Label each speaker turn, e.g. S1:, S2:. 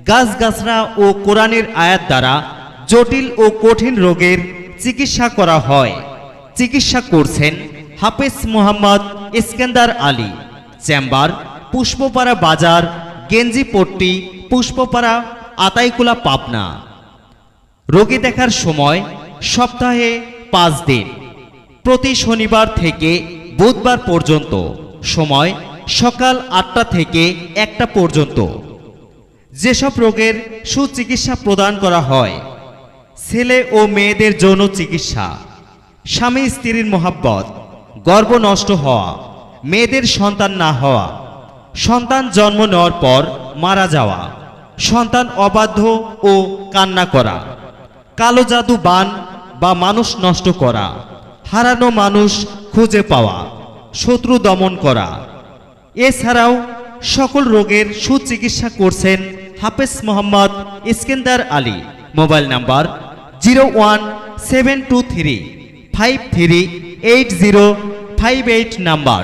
S1: গাছগাছরা ও কোরআনের আয়াত দ্বারা জটিল ও কঠিন রোগের চিকিৎসা করা হয়। চিকিৎসা করছেন হাফেজ মোহাম্মদ ইস্কান্দার আলী। চেম্বার পুষ্পপাড়া বাজার, গেঞ্জিপট্টি, পুষ্পপাড়া, আতাইকুলা, পাবনা। রোগী দেখার সময় সপ্তাহে 5 দিন, প্রতি শনিবার থেকে বুধবার পর্যন্ত। সময় সকাল 8টা থেকে 1টা পর্যন্ত। যেসব রোগের সুচিকিৎসা প্রদান করা হয়: ছেলে ও মেয়েদের যৌন চিকিৎসা, স্বামী স্ত্রীর মোহাব্বত, গর্ভ নষ্ট হওয়া, মেয়েদের সন্তান না হওয়া, সন্তান জন্ম নেওয়ার পর মারা যাওয়া, সন্তান অবাধ্য ও কান্না করা, কালো জাদু বান বা মানুষ নষ্ট করা, হারানো মানুষ খুঁজে পাওয়া, শত্রু দমন করা। এছাড়াও সকল রোগের সুচিকিৎসা করছেন Hafez Mohammad Iskandar Ali. Mobile number 01723 538058 number.